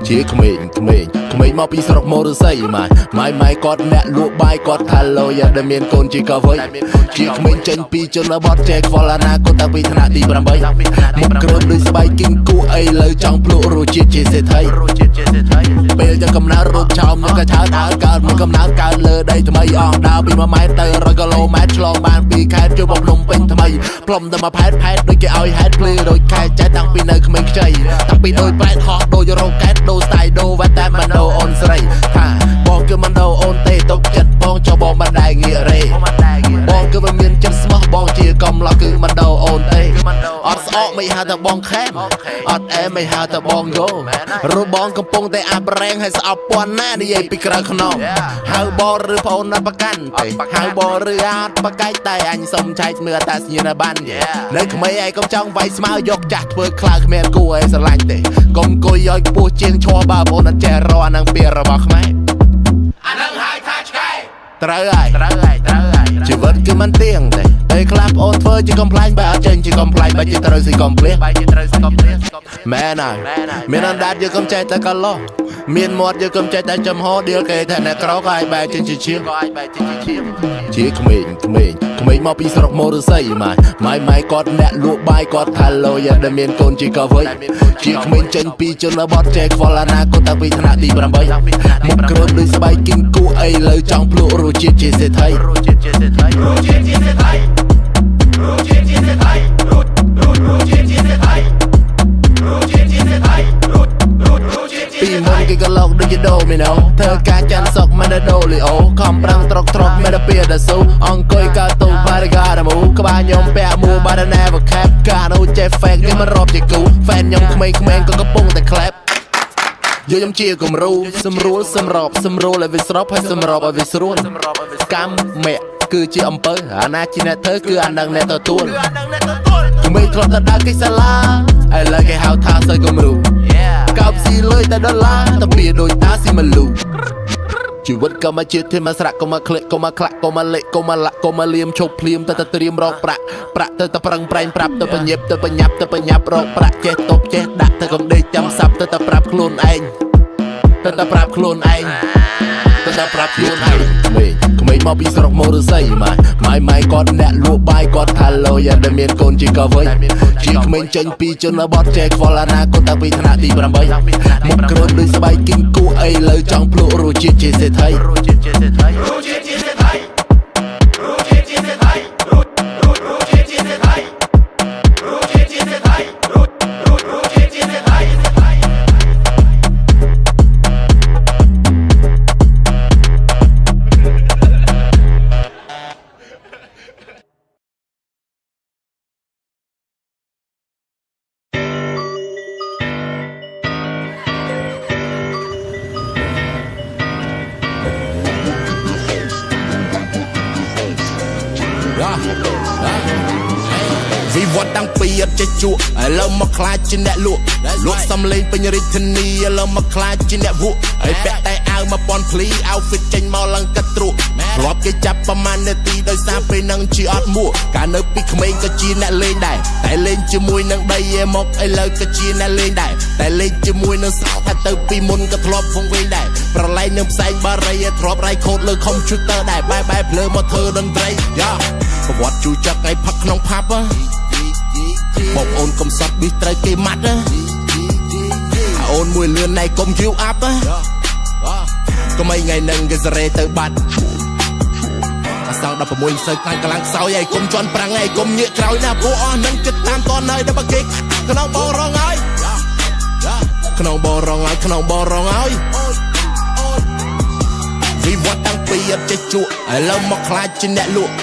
ជាក្មេងមកពីស្រុកមរស័យម៉ែគាត់អ្នកលក់បាយគាត់ថាឡូយ៉ាដែលមានកូនជាកវីជាក្មេងចេញពីជនបទចែកខ្វល់អនាគតតាំងពីថ្នាក់ទី8មុខគ្រើមដូចស្បែកគីងគូអីលើចង់ភ្លក់រសជាតិជាសេដ្ឋីពេលយ៉ាងកំណើតរូបឆោមនឹងក៏ឆើតអើកើតមួយកំណើតកើតលើដីថ្មីអស់ដើរពី1ម៉ែត្រទៅ100គីឡូម៉ែត្រឆ្លងបានពីខេត្តចូលមកភ្នំពេញថ្មីផ្លុំទៅមកផែតដូចគេឲ្យហេតុភ្លឺដូចខែចេះតាំងពីនៅក្មេងខ្ចីតាំងពីដូចប្រែតហោះដូចរ៉ូកែតដូស្ទាយដូវ៉ាតែមិនដូអូនស្រីថាបងគឺមិនដូអូនទេទុកចិត្តបងចោលបងមិនដែរងាករេបងគឺមិនមានចិត្តស្មោះបងជាកំឡោះគឺមិនដូអូនទេអត់ស្អកមិនហៅថាបងខែមអត់អែមិនហៅថាបងយោរូបបងកំពុងតែអាប់រែងឲ្យស្អប់ពាន់ណានិយាយពីក្រៅខ្នងហៅបងឬប្អូនអត់ប្រកាន់ទេហៅបងឬអត់ប្រកាច់តែអញសុំឆែកមើលតាស្ញៀនបាននៅក្មេងឯងកុំចង់វាយស្មៅយកចាស់ធ្វើខ្លាគ្មានគួរឲ្យស្រឡាញ់ទេកុំអង្គុយឲ្យខ្ពស់ជាងឈរបើបងអត់ចេះរកអានឹងពីរបស់ខ្មែរអានឹងហៅថាឆ្កែត្រូវហើយជីវិតគឺមិនទៀងទេពេលខ្លះអូនធ្វើជាកំប្លែងបើអត់ចេញជាកំប្លែងបើជាត្រូវស៊ីកំភ្លៀសមែនហើយមានអណ្ដាតយើងកុំចេះតែកឡោះមានមាត់យើងកុំចេះតែចំហដៀលគេថាអ្នកក្រក៏ឲ្យបែរចេញជាឈៀងជាក្មេងមកពីស្រុកមរស័យម៉ែគាត់អ្នកលក់បាយគាត់ថាឡូយ៉ាដែលមានកូនជាកវីជាក្មេងចេញពីជនបទចែកខ្វល់អនាគតតាំងពីថ្នាក់ទី8មុខគ្រើមដូចស្បែកគីងគូអីលើចង់ភ្លក់រសជាតិជាសេដ្ឋីពីមុនគេក៏លោកដូចជាដូមីណូធ្វើការចាន់សុកមិនដូលីអូខំប្រាំងត្រកមិនដល់ពេលដល់ស៊ូអង្គុយកាទូបារីការមូក្បាលខ្ញុំពាក់មួបារណាវខាប់កានូចេះហ្វេកគេមិនរាប់ជាគូហ្វេនខ្ញុំក្មេងក៏កំពុងតែក្លែបយកខ្ញុំជាគំរូសម្រួលសម្របឲ្យវាស្របហើយសម្របឲ្យវាស្រួលកម្មមៈគឺជាអំពើអាណាជាអ្នកធ្វើគឺអានឹងអ្នកទទួលក្មេងធ្លាប់តែដើរកិច្ចសាលាឥឡូវគេហៅថាសើគំរូកោបស៊ីលុយតែដុល្លារតែពីដូចតាស៊ីមលូជីវិតក៏មកជាធម្មស្រៈក៏មកក្លេកក៏មកខ្លាក់ក៏មកលេកក៏មកលាក់ក៏មកលៀមឈប់ភ្លាមទៅត្រៀមរកប្រាក់ទៅប្រឹងប្រែងប្រាប់ទៅបញ្ញាប់ទៅបញ្ញាប់រកប្រាក់ចេះតបចេះដាក់ទៅកំដេកចាំសាប់ទៅប្រាប់ខ្លួនឯងក្មេងមកពីស្រុកមរស័យម៉ែគាត់អ្នកលក់បាយគាត់ថាឡូយ៉ាដែលមានកូនជាកវីជាក្មេងចេញពីជនបទចែកខ្វល់អនាគតតាំងពីថ្នាក់ទី8មុខគ្រើមដូចស្បែកគីងគូអីលើចង់ភ្លក់រសជាតិជាសេដ្ឋីវិវត្តតាំងពីអត់ចេះជក់ឥឡូវមកខ្លាចជាអ្នកលក់សំលេងពេញរាជធានីឥឡូវមកខ្លាចជាអ្នកវក់ហើយពាក់តែអាវ1000ភ្លី outfit ចេញមកឡើងកាត់ទ្រុធ្លាប់គេចាប់ប្រមាណនាទីដោយសារពេលនឹងជាអត់មួកាលនៅពីក្មេងក៏ជាអ្នកលេងដែរតែលេងជាមួយនឹងដីឯមកឥឡូវក៏ជាអ្នកលេងដែរតែលេងជាមួយនឹងសោថាទៅពីមុនក៏ធ្លាប់វងវែងដែរប្រឡែងនឹងផ្សែងបារីធ្លាប់រៃខូតលើ computer ដែរបែបភ្លើមកធ្វើតន្ត្រីយ៉ាប្រវត្តិជូចឹកឲ្យផឹកក្នុងផាប់បងអូនកុំសត់ប៊ីត្រូវគេម៉ាត់អូនមួយលឿនណៃកុំយូអាប់កុំអីថ្ងៃនឹងគេសរេទៅបាត់អាសង16សើខ្លាំងកម្លាំងខ្សោយឯងកុំជន់ប្រាំងឯងកុំងាកក្រោយណាព្រោះអស់នឹងចិត្តតាមតនហើយដល់បើគេក្នុងបងរងហើយវិវត្តតាំងពីអត់ចេះជក់ឥឡូវមកខ្លាចជាអ្នកលក់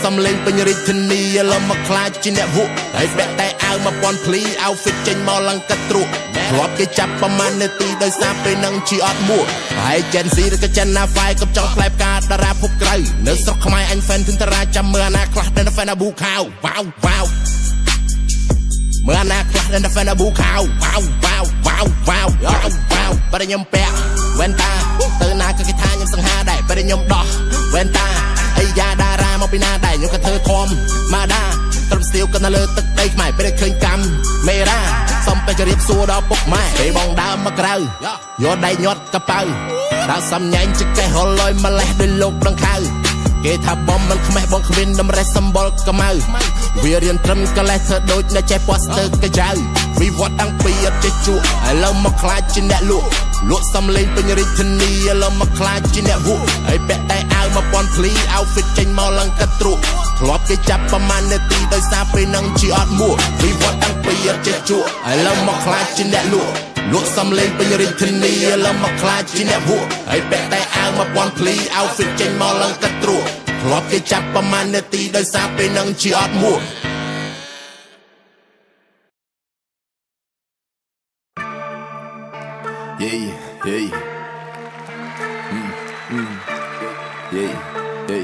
សំលេងពេញរាជធានីឥឡូវមកខ្លាចជាអ្នកវក់ហើយពាក់តែអាវ1000ភ្លី outfit ចេញមកឡើងកាត់ទ្រុធ្លាប់គេចាប់ប្រមាណនាទីដោយសារពេលនឹងជាអត់មួហើយ Gen Z ឬក៏ Gen Alpha ក៏ចង់ផ្លែផ្កាតារាភពក្រៅនៅស្រុកខ្មែរអញ fan ទិនតារាចាំមើលអាណាខ្លះដែល fan អាប៊ូខាវវ៉ាវមើលអាណាខ្លះដែល fan អាប៊ូខាវវ៉ាវបើខ្ញុំពាក់វ៉ែនតាទៅណាក៏គេថាខ្ញុំសង្ហាដែរបើខ្ញុំដោះវ៉ែនតាអីយ៉ាតារាមកពីណាដែរខ្ញុំក៏ធ្វើធំម៉ាដាត្រឹមស្ទៀវក៏នៅលើទឹកដីខ្មែរពេលឃើញកម្មមេរ៉ា សំពេចរៀបសួរដល់ពុកម៉ែពេលបងដើមមកក្រៅយកដៃញាត់កប៉ៅដល់សំញ៉ែងចកេះហលយម្លេះដោយលោកដង្ខៅគេថាបំមិនខ្មេះបងគ្មានតម្រេះសម្បល់កម៉ៅវារៀនត្រឹមកលេសធ្វើដូចអ្នកចេះពាស់ស្ទើកចៅវិវត្តតាំងពីអត់ចេះជក់ឥឡូវមកខ្លាចជាអ្នកលក់សំលេងពេញរាជធានីឥឡូវមកខ្លាចជាអ្នកវក់ហើយពាក់តែអាវ1000ភ្លី outfit ចេញមកឡើងកាត់ទ្រុកធ្លាប់គេចាប់ប្រមាណនាទីដោយសារពេលនឹងជាអត់មួវិវត្តតាំងពីអត់ចេះជក់ឥឡូវមកខ្លាចជាអ្នកលក់សំលេងពេញរាជធានីឥឡូវមកខ្លាចជាអ្នកវក់ហើយពាក់តែអាវ1000ភ្លី outfit ចេញមកឡើងកាត់ទ្រុកធ្លាប់គេចាប់ប្រមាណនាទីដោយសារពេលនឹងជាអត់មួយេយេ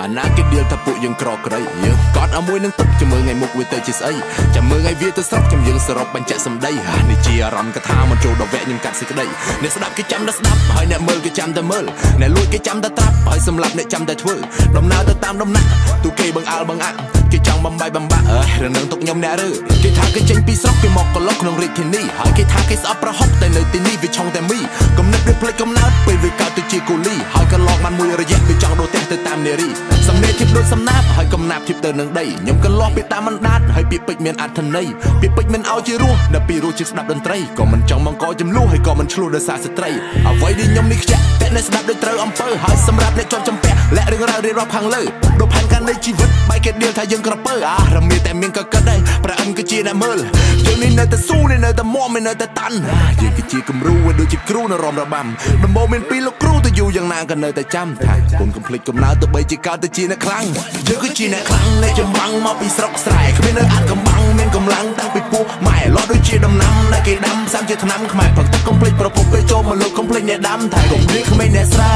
អាណាគេដៀលថាពួកយើងក្រក្រៃយើងកត់ឲ្យមួយនឹងទឹកចាំមើលថ្ងៃមុខវាទៅជាស្អីចាំមើលថ្ងៃវាទៅស្រុកចាំយើងសរុបបញ្ជាក់សម្ដីនេះជាអារម្មណ៍កថាមិនចូលដល់វគ្គខ្ញុំកាត់សេចក្ដីអ្នកស្ដាប់គេចាំតែស្ដាប់ហើយអ្នកមើលគេចាំតែមើលអ្នកលួចគេចាំតែត្រាប់ហើយសម្រាប់អ្នកចាំតែធ្វើដំណើរទៅតាមដំណាក់ទូគេបង្អើលបង្អាក់គេចង់បំបាយបំបាក់រឿងនឹងទុកខ្ញុំអ្នករើគេថាគេចេញពីស្រុកគេមកកន្លុកក្នុងរាជធានីហើយគេថាគេស្អប់ប្រហុកតែនៅទីនេះវាឆុងតែមីគំនិតវាភ្លេចកំណើតពេលវាកើតទៅជាកូលីហើយកន្លងបានមួយរយៈវាចង់ដូរផ្ទះទៅតាមនារីសំនេធិបដូចសំណាបហើយកំណាប់ធិបទៅនឹងដីខ្ញុំកន្លងពីតាមមិនដាតហើយពាក្យពេចន៍មានអត្ថន័យពាក្យពេចន៍មិនឲ្យជារស់នៅពីរស់ជាស្ដាប់តន្ត្រីក៏មិនចង់បង្កចំនួនហើយក៏មិនឆ្លោះដោយសារស្ត្រីអ្វីដែលខ្ញុំនេះខ្ជាក់តែអ្នកស្ដាប់ដូចត្រូវអំពើហើយសម្រាប់អ្នកជាប់ចំពាក់และរឿងរ៉ាវរៀបរាប់ខាងលើដូចផែនការនៃជីវិតបែកគេដៀលថាយើងក្រពើរមៀតែមានក៏គិតដែរប្រអិនគឺជាអ្នកមើលយើងនេះនៅតែស៊ូនេះនៅតែមមនៅតែតាន់យើងគឺជាគំរូដូចជាគ្រូនៅរំរបាំដំបូងមានពីរលោកគ្រូទៅយូរយ៉ាងណាក៏នៅតែចាំថាគុំកំភ្លេចកំណើទៅបីជាកើតទៅជាអ្នកខ្លាំងយើងគឺជាអ្នកខ្លាំងអ្នកចម្បាំងមកពីស្រុកស្រែគ្មាននៅអាចកំបាំងមានកម្លាំងតាំងពីពោះម៉ែលាត់ដូចជាដំណាំដែលគេដាំសាំជាថ្នាំខ្មែរផឹកទឹកកំភ្លេចប្រពន្ធពេលចូលមកលោកកំភ្លេចអ្នកដាំថាកំភ្លេចគ្មានអ្នកស្រែ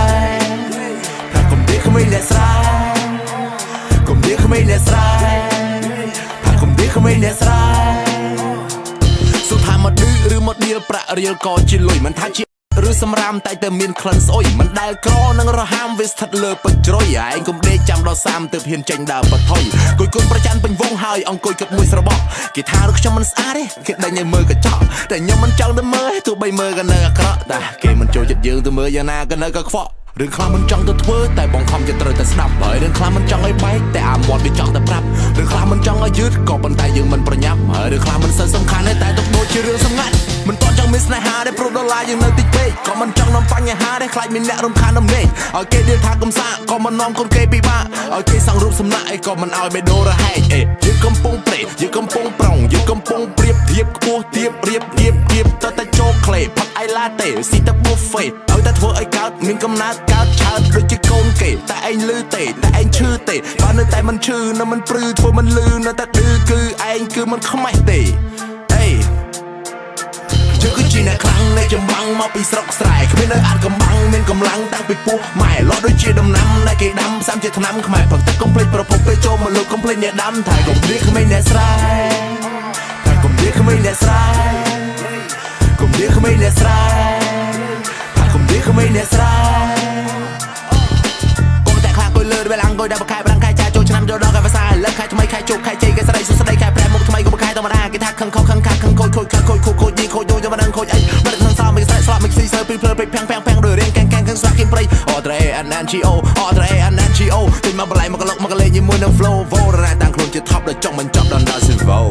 ថាកំភ្លេចគ្មានអ្នកស្រែកំភ្លេចគ្មានអ្នកស្រែថាកំភ្លេចគ្មានអ្នកស្រែសុថាមកឌឺឬមកដៀលប្រាក់រៀលក៏ជាលុយមិនថាជាឬសម្រាមតែតែមានក្លិនស្អុយមិនដែលក្រនឹងរហាមវាស្ថិតលើពេជ្រយឯងកុំដេកចាំដល់30ទើបហ៊ានចេញដើរបថុយគួយគុណប្រច័នពេញវងហើយអង្គុយគិតមួយស្របគេថារកខ្ញុំមិនស្អាតទេគេដេញឲ្យមើលកញ្ចក់តែខ្ញុំមិនចង់ទៅមើលទោះបីមើលក៏នៅអាក្រក់តែគេមិនចូលចិត្តយើងទៅមើលយ៉ាងណាក៏នៅក៏ខ្វក់រឿងខ្លះមិនចង់ទៅធ្វើតែបងខំចិត្តត្រូវតែស្ដាប់ហើយរឿងខ្លះមិនចង់ឲ្យបែកតែអាមាត់វាចង់តែប្រាប់រឿងខ្លះមិនចង់ឲ្យយឺតក៏ប៉ុន្តែយើងមិនប្រញាប់ហើយរឿងខ្លះមិនសូវសំខាន់ទេតែទុកដូចជារឿងសម្ងាត់មិនតន់ចង់មានស្នេហាដែលប្រូដុល្លារយើងនៅតិចពេកក៏មិនចង់នាំបញ្ហាដែលខ្លាចមានអ្នករំខានដំណេកឲ្យគេដៀលថាកំសាក៏មិននាំកូនគេពិបាកឲ្យគេសង់រូបសំណាក់អីក៏មិនឲ្យបេដូរហែកយើងកំពុងព្រេយើងកំពុងប្រងយើងកំពុងប្រៀបធៀបខ្ពស់ទៀបរៀបទៀបតែចូលក្លេផឹកអីឡាតេស៊ីតែប៊ូហ្វេឲ្យតែធ្វើឲ្យកើតមានកំណើតកើតឆើតដូចជាកូនគេតែឯងលឺទេតែឯងឈឺទេបើនៅតែមិនឈឺនៅមិនព្រឺធ្វើមិនលឺនៅតែឌឺគឺឯងគឺមិនខ្មាស់ទេយើងគឺជាអ្នកខ្លាំងអ្នកចម្បាំងមកពីស្រុកស្រែគ្មាននៅអាចកំបាំងមានកម្លាំងតាំងពីពោះម៉ែលាត់ដូចជាដំណាំដែលគេដាំសាំជាថ្នាំខ្មែរផឹកទឹកកំភ្លេចប្រពន្ធពេលចូលមកលោកកំភ្លេចអ្នកដាំថាកំភ្លេចគ្មានអ្នកស្រែថាកំភ្លេចគ្មានអ្នកស្រែកំភ្លេចគ្មានអ្នកស្រែថាកំភ្លេចគ្មានអ្នកស្រែកុំតែខ្លាំងគួយលើពេលអង្គុយដល់បកខែប្រាំងខែចាចូលឆ្នាំចូលដល់ខែភាសាលើខែថ្មីខែជោគខែជ័យខែស្រីសុស្ដីខែប្រែមុខថ្មីក៏បកខែធម្មតាគេថាខឹងខុសខឹងខាខឹងខូចខូចខាខូចខូចខូចយីខូចយកមិនដឹងខូចអីមិនដឹងស្លាប់មិនស្រែកស្លាប់មិនស៊ីសើពីភ្លើពេកភាំងដូចរៀងកែងខឹងស្វាគីមព្រៃអត់រ៉េអាន NGO អត់រ៉េអាន NGO ទិញមកបល័យមកកលុកមកកលេងជាមួយនឹង flow វោរ៉ាតាំងខ្លួនជា top ដល់ចង់មិនចប់ដល់ដល់ silver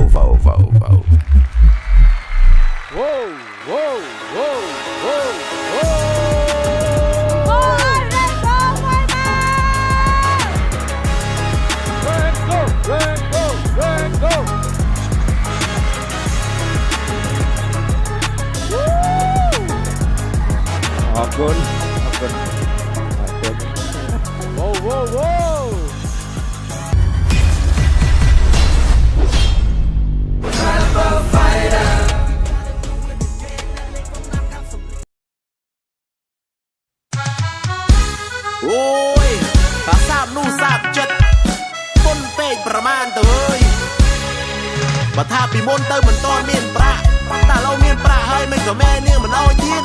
Good. Whoa. Fighter. អូយតាសាបនោះសាបចិត្តពុនពេកប្រមាណទៅអើយបើថាពីមុនទៅមិនតមានប្រាក់តែឥឡូវមានប្រាក់ហើយមិនក៏មែននាងមិនអោយទៀត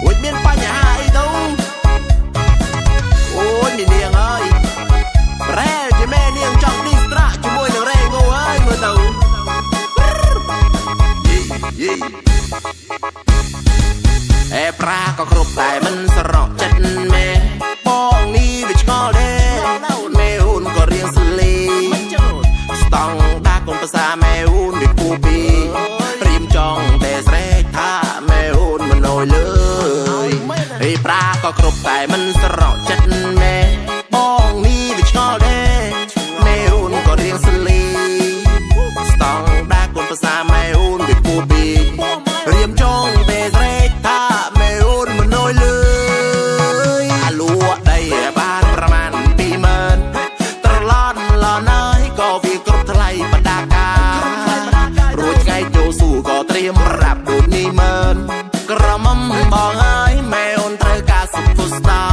អូយមានបញ្ហាអីទៅអូយមីនាងអើ ប្រាក៏គ្រប់តែមិនស្រកចិត្តមេបងនេះវាឆ្ងល់ដែរមេអូនក៏រៀងសលេស្តង់ដាកូនភាសាមេអូនវាគូពីរៀមចង់តែស្រែកថាមេអូនមិនអើយលើយប្រាក៏គ្រប់តែមិនស្រកចិត្តមេបងនេះវាឆ្ងល់ដែរមេអូនក៏រៀងសលេស្តង់ដាកូនភាសាមេអូនវាគូពីរៀមចង់តែស្រែកថាមេអូនមិនអើយលើយអាលក់ដីបានប្រមាណ20000ត្រឡន់ឡណើយក៏វាគ្រប់ថ្លៃបណ្ដាការរួចថ្ងៃចូលស៊ូក៏ត្រៀមរាប់ដូចនេះ10000ក្រមុំបងអើយម៉ែអូនត្រូវការសុខពុស្តា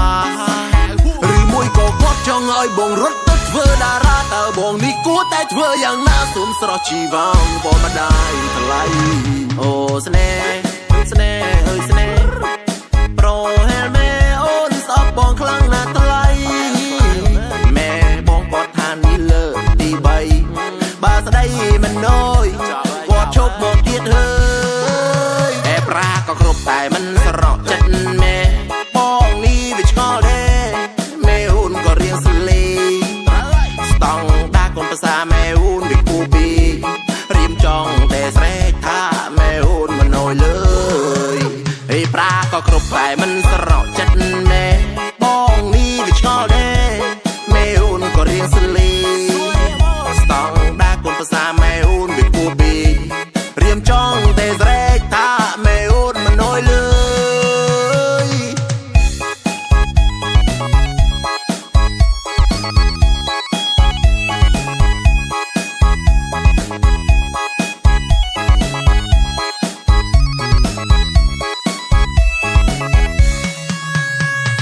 ឬមួយក៏គាត់ចង់ឲ្យបងរត់ទៅធ្វើតារាតើបងនេះគួរតែធ្វើយ៉ាងណាសូមស្រស់ជីវងបងមិនដែរថ្លៃអូស្នេហ៍ស្នេហ៍អើយស្នេហ៍ប្រូហេលមេអូនស្អប់បងខ្លាំងណាស់ថ្លៃម៉ែបងគាត់ថានេះលើទី3បើស្ដីមិនណយគាត់ឈប់មកទៀតហើយប្រាក៏គ្រប់តែមិនស្រកចិត្តម៉ែបងនេះវាឆ្ងល់ដែរម៉ែអូនក៏រៀងសលេស្តង់ដាកូនភាសាម៉ែអូនវាគូពីរៀមចង់តែស្រែកថាម៉ែអូនមិនអើយលើយប្រាក៏គ្រប់តែមិនស្រកចិត្តម៉ែបងនេះវាឆ្ងល់ដែរម៉ែអូនក៏រៀងសលេស្តង់ដាកូនភាសាម៉ែអូនវាគូពីរៀមចង់តែស្រែកថាម៉ែអូនមិនអើយលើយ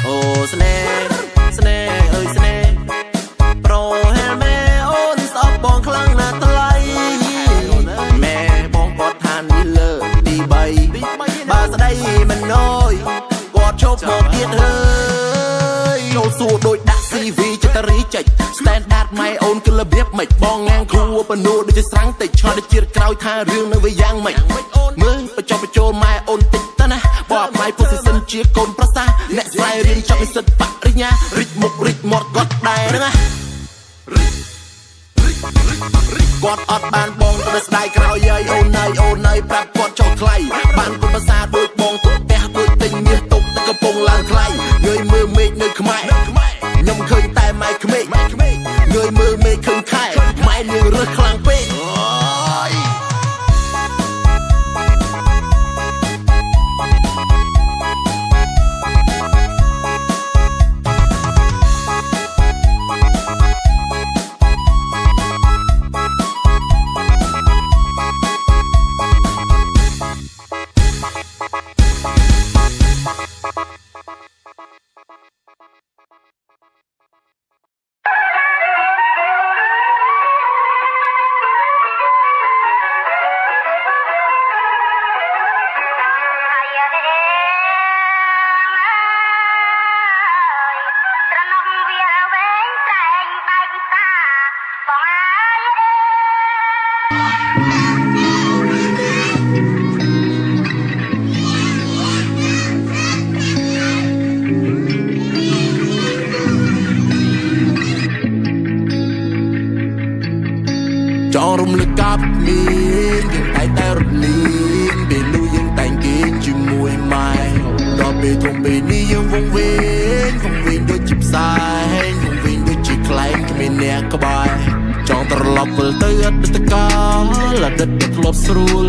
អូស្នេហ៍ស្នេហ៍អើយស្នេហ៍ប្រូហេលមេអូនស្អប់បងខ្លាំងណាស់ថ្លៃម៉ែបងគាត់ថានេះលើទី3បើស្ដីមិនណយគាត់ឈប់មកទៀតហើយចូលសួរដូចដាក់ CV ចិត្តរីចេច Standard ម៉ែអូនគឺរបៀបម៉េចបងងាំងគ្រូបនួដូចជាស្រាំងតិចឆ្លល់ជាតិក្រោយថារឿងនៅវាយ៉ាងម៉េចមើលបញ្ចុះបញ្ចូលម៉ែអូនតិចតណាបងអត់ម៉ៃ position ជាកូនប្រសាអ្នកស្រីរៀនចប់និស្សិតបរិញ្ញារិចមុខរិចមាត់គាត់ដែរហ្នឹងណាគាត់អត់បានបងទៅស្ដាយក្រោយយាយអូនណៃប្រាប់គាត់ចោលថ្លៃបានគុណភាសាដូចបងទុកផ្ទះដូចទិញមាសទុកទឹកកំពុងឡើងថ្លៃងើយមើលមេឃនៅខ្មែរខ្ញុំឃើញតែម៉ែក្មេកងើយមើលមេឃឃើញខែម៉ែនាងរើសខ្លាំងពេកចង់រំលឹកកាប់មានយើងតែរលីងពេលលុយយើងតែងគេជាមួយម៉ែដល់ពេលធំពេលនេះយើងវង្វេងដូចជាផ្សាយវង្វេងដូចជាខ្លែងគ្មានអ្នកក្បែរចង់ត្រឡប់វិលទៅអតីតកាលអតីតដែលធ្លាប់ស្រួល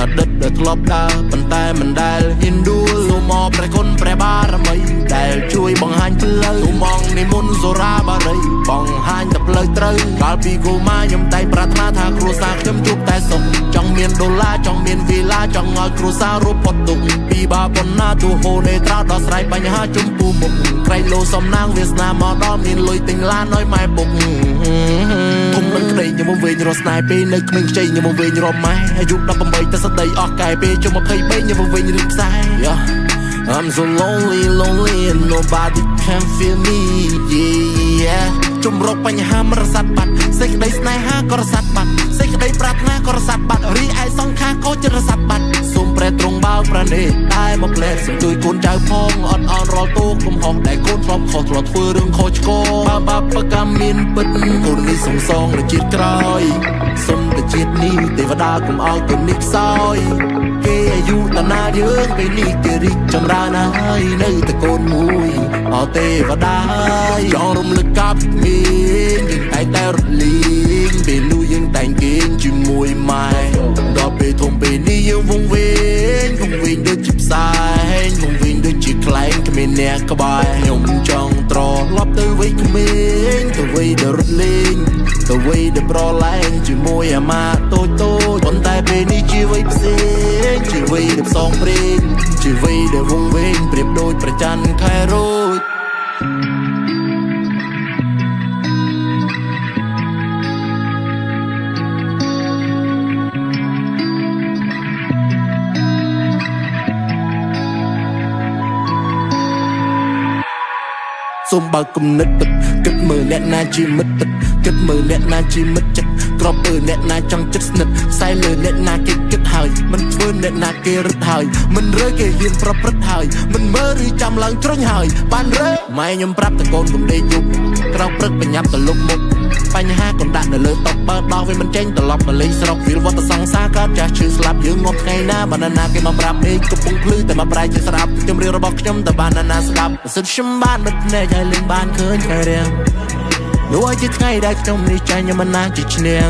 អតីតដែលធ្លាប់ដើរប៉ុន្តែមិនដែលហ៊ានដួលសូមអរព្រះគុណព្រះបារមីដែលជួយបង្ហាញផ្លូវសូមអង្គនិមន្តសូរាបារីបង្ហាញតែផ្លូវត្រូវកាលពីកូម៉ាខ្ញុំតែប្រាថ្នាថាគ្រួសារខ្ញុំជួបតែសុខចង់មានដុល្លារចង់មានវីឡាចង់ឲ្យគ្រួសាររੂផុតទុក្ខពីបាប៉ុណ្ណាទូហូនេត្រាដោះស្រាយបញ្ហាជុំពូមុខក្រែងលោសំណាងវាសនាមកដល់មានលុយទិញឡានឲ្យម៉ែពុកធំមិនក្តីខ្ញុំវែងរស់ស្នេហ៍ពេលនៅក្មេងខ្ចីខ្ញុំវែងរំម៉ែអាយុ18តែស្ដីអស់កែពេលជុំ23ខ្ញុំវែងរៀបខ្សែ I'm so lonely and nobody can feel me yeah ជំរកបញ្ហាមរសាត់បាត់សេចក្តីស្នេហាក៏រសាត់បាត់សេចក្តីប្រាថ្នាក៏រសាត់បាត់រីឯសង្ខារក៏ចិត្តរសាត់បាត់ ណែតសំទួយកូនចៅផងអត់អន់រាល់ទូកំហុសដែលកូនធ្លាប់ខុសធ្លាប់ធ្វើរឿងខុសឆ្គងបាបកម្មមានពិតកូននេះសំសងនៅជាតិក្រោយសុំតែជាតិនេះទេវតាកុំឲ្យកូននេះខ្សោយគេអាយុតាណាយើងពេលនេះគេរីកចម្រើនហើយនៅតែកូនមួយអត់ទេវតាចង់រំលឹកកាប់មានយើងតែរលីងពេលនោះយើងតែងគេងជាមួយម៉ែដល់ពេលធំពេលនេះយើងវងវែងដូចជាផ្សែងវងវែងដូចជាខ្លែងគ្មានអ្នកក្បែរខ្ញុំចង់ត្រឡប់ទៅវ័យក្មេងទៅវ័យដែលរត់លេងទៅវ័យដែលប្រឡែងជាមួយអាម៉ាតូចប៉ុន្តែពេលនេះជាវ័យផ្សេងជាវ័យដែលផ្សងព្រេងជាវ័យដែលវងវែងប្រៀបដូចប្រច័នខែរោចសូមបើកគំនិតទឹកគិតមើលអ្នកណាជាមិត្តទឹកគិតមើលអ្នកណាជាមិត្តចិត្តក្របមើលអ្នកណាចង់ចិត្តស្និទ្ធខ្សែលើអ្នកណាគេគិតហើយមិនធ្វើអ្នកណាគេរឹតហើយមិនរើគេហ៊ានប្រព្រឹត្តហើយមិនមើលឬចាំឡើងជ្រុញហើយបានរើម៉ែខ្ញុំប្រាប់តកូនកុំដេកយប់ក្រោកព្រឹកបញ្ញាប់ទៅលុបមុខបញ្ហាកុំដាក់នៅលើតុបើដោះវាមិនចេញត្រឡប់មកលេងស្រុកវាលវត្តសង្សារកើតចាស់ឈឺស្លាប់យើងងំថ្ងៃណាបានណាគេមកប្រាប់នេះកំពុងភ្លឺតែមកប្រែជាស្រាប់ខ្ញុំរៀងរបស់ខ្ញុំតែបានណាស្ដាប់សិនខ្ញុំបានមិនភ្នែកហើយលេងបានឃើញថ្ងៃរៀងនោះឲ្យជាថ្ងៃដែលខ្ញុំនេះចាញ់ខ្ញុំមិនណាជាឈ្នះ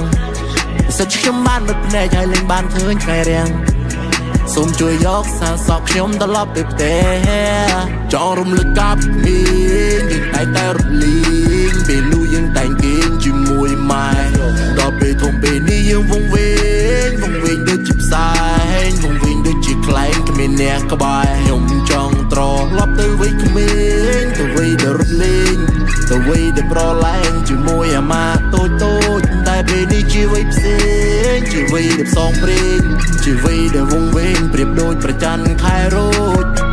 សិនខ្ញុំបានមិនភ្នែកហើយលេងបានឃើញថ្ងៃរៀងសូមជួយយកសារសក់ខ្ញុំត្រឡប់ទៅផ្ទះចង់រំលឹកកាប់មានយើងតែរលីងពេលនោះយើងតែងគេងជាមួយម៉ែដល់ពេលធំពេលនេះយើងវងវែងដូចជាផ្សែងវងវែងដូចជាខ្លែងគ្មានអ្នកក្បែរខ្ញុំចង់ត្រឡប់ទៅវ័យក្មេងទៅវ័យដែលរត់លេងទៅវ័យដែលប្រឡែងជាមួយអាម៉ាតូចតែពេលនេះជាវ័យផ្សេងជាវ័យដែលផ្សងព្រេងជាវ័យដែលវងវែងប្រៀបដូចប្រច័នខែរោច